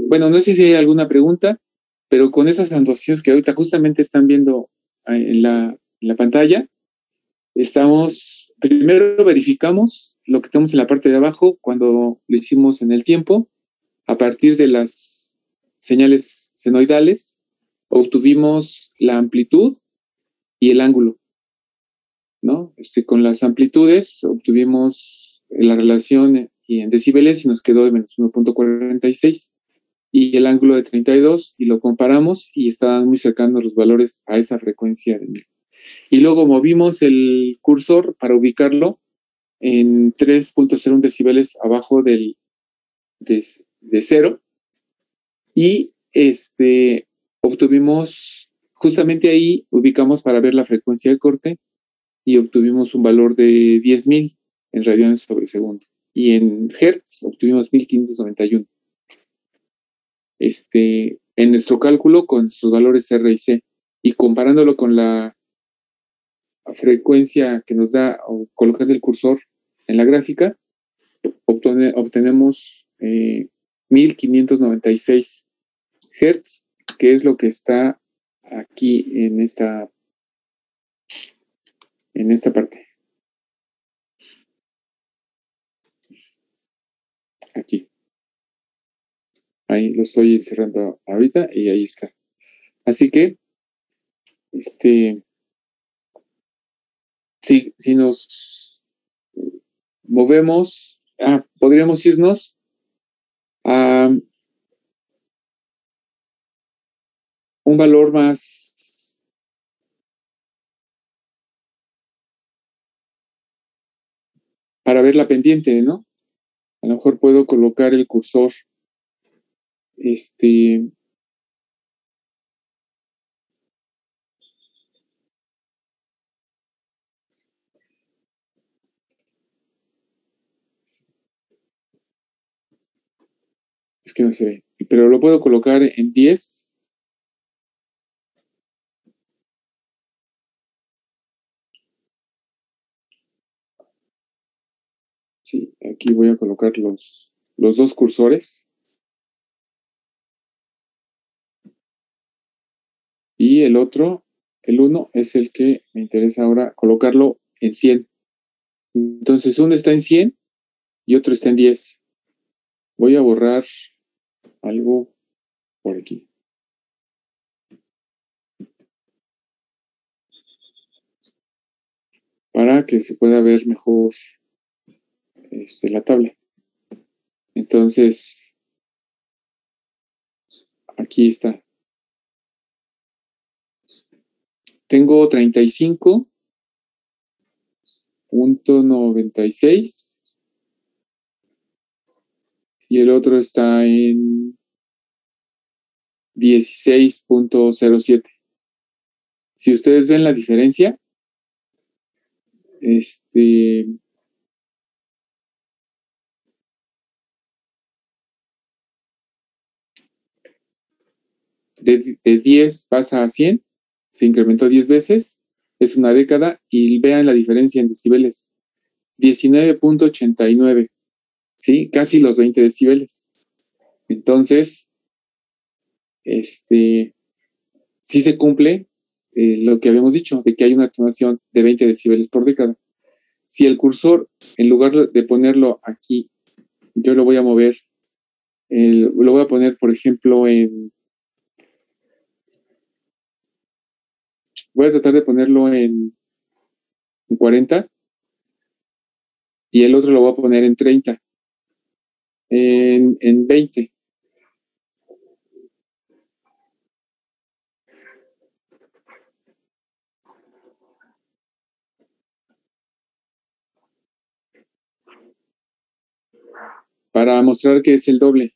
bueno, no sé si hay alguna pregunta, pero con esas anotaciones que ahorita justamente están viendo en la pantalla, primero verificamos lo que tenemos en la parte de abajo cuando lo hicimos en el tiempo. A partir de las señales senoidales, obtuvimos la amplitud y el ángulo, ¿no? Con las amplitudes obtuvimos la relación en decibeles y nos quedó de menos 1.46 y el ángulo de 32 y lo comparamos y estaban muy cercanos los valores a esa frecuencia de 1000. Y luego movimos el cursor para ubicarlo en 3.01 decibeles abajo de 0 y obtuvimos, justamente ahí ubicamos para ver la frecuencia de corte y obtuvimos un valor de 10,000 en radianes sobre segundo. Y en hertz obtuvimos 1591. En nuestro cálculo con sus valores R y C y comparándolo con la frecuencia que nos da o colocando el cursor en la gráfica, obtenemos 1596 Hertz, que es lo que está aquí en esta parte. Aquí. Ahí lo estoy cerrando ahorita y ahí está. Así que, si nos movemos, podríamos irnos a un valor más para ver la pendiente, ¿no? A lo mejor puedo colocar el cursor, es que no se ve, pero lo puedo colocar en 10. Sí, aquí voy a colocar los dos cursores. Y el otro, el 1, es el que me interesa ahora colocarlo en 100. Entonces, uno está en 100 y otro está en 10. Voy a borrar algo por aquí. Para que se pueda ver mejor la tabla. Entonces, aquí está. Tengo 35.96 y el otro está en 16.07. Si ustedes ven la diferencia, de 10 pasa a 100, se incrementó 10 veces, es una década, y vean la diferencia en decibeles, 19.89, ¿sí? Casi los 20 decibeles. Entonces, sí se cumple lo que habíamos dicho, de que hay una atenuación de 20 decibeles por década. Si el cursor, en lugar de ponerlo aquí, yo lo voy a mover, lo voy a poner, por ejemplo, voy a tratar de ponerlo en 40 y el otro lo voy a poner en 30, en 20. Para mostrar que es el doble.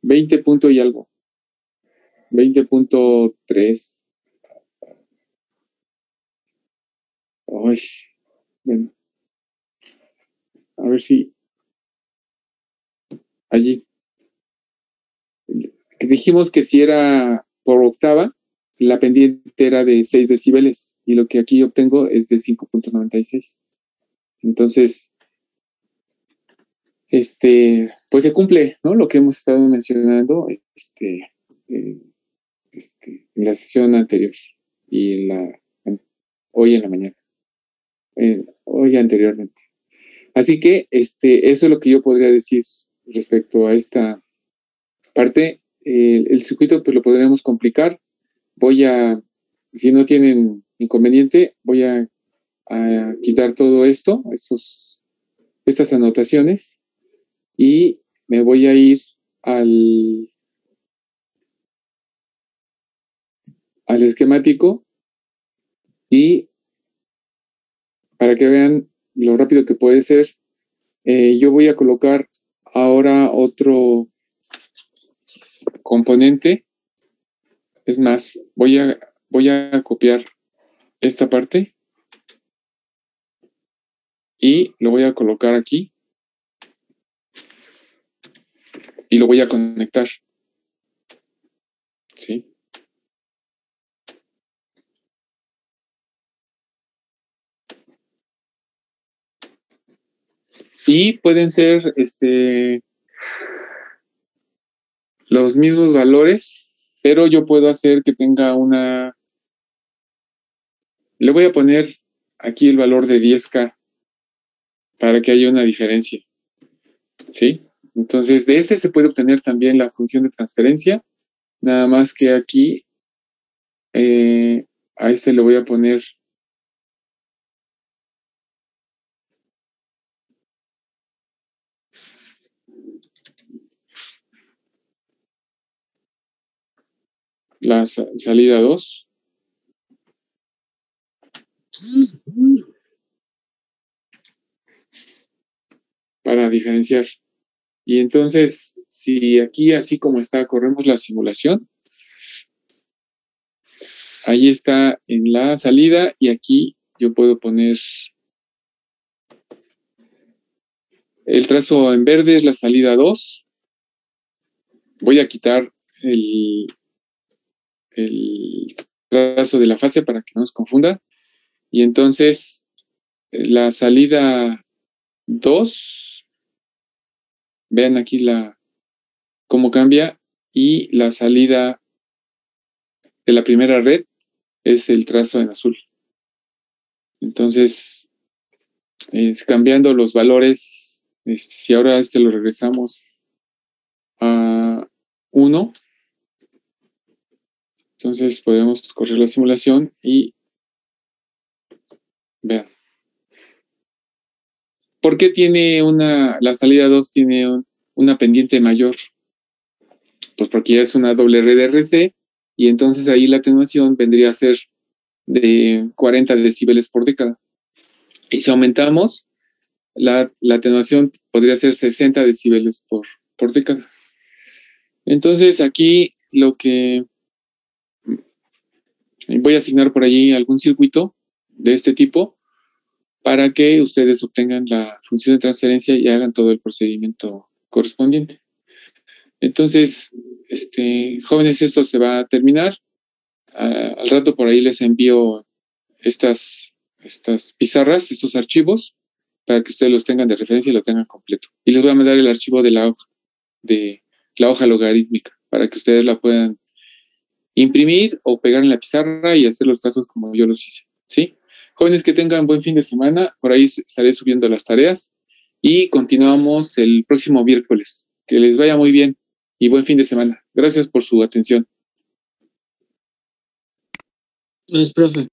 20 punto y algo. 20.3. Ay, bueno. A ver si allí. Dijimos que si era por octava, la pendiente era de 6 decibeles y lo que aquí obtengo es de 5.96. Entonces, pues se cumple, ¿no? Lo que hemos estado mencionando en la sesión anterior y hoy en la mañana, hoy anteriormente. Así que eso es lo que yo podría decir respecto a esta parte. El circuito pues lo podríamos complicar. Si no tienen inconveniente, voy a quitar todo esto, estas anotaciones, y me voy a ir al esquemático, y para que vean lo rápido que puede ser, yo voy a colocar ahora otro componente. Es más, voy a copiar esta parte y lo voy a colocar aquí y lo voy a conectar. ¿Sí? Y pueden ser los mismos valores, pero yo puedo hacer que tenga le voy a poner aquí el valor de 10K para que haya una diferencia. ¿Sí? Entonces, de se puede obtener también la función de transferencia, nada más que aquí a le voy a poner la salida 2. para diferenciar. Y entonces, si aquí, así como está, corremos la simulación, ahí está en la salida y aquí yo puedo poner el trazo en verde, es la salida 2. Voy a quitar el trazo de la fase para que no nos confunda. Y entonces, la salida 2, vean aquí cómo cambia, y la salida de la primera red es el trazo en azul. Entonces, cambiando los valores, si ahora lo regresamos a 1, entonces podemos correr la simulación y vean. ¿Por qué tiene la salida 2 tiene una pendiente mayor? Pues porque ya es una doble red RC y entonces ahí la atenuación vendría a ser de 40 decibeles por década. Y si aumentamos, la atenuación podría ser 60 decibeles por década. Entonces aquí lo que voy a asignar por allí algún circuito de este tipo para que ustedes obtengan la función de transferencia y hagan todo el procedimiento correspondiente. Entonces, jóvenes, esto se va a terminar. Al rato por ahí les envío estas pizarras, estos archivos, para que ustedes los tengan de referencia y lo tengan completo. Y les voy a mandar el archivo de la hoja logarítmica para que ustedes la puedan imprimir o pegar en la pizarra y hacer los casos como yo los hice, ¿sí? Jóvenes, que tengan buen fin de semana. Por ahí estaré subiendo las tareas y continuamos el próximo miércoles. Que les vaya muy bien y buen fin de semana. Gracias por su atención. Gracias, profe.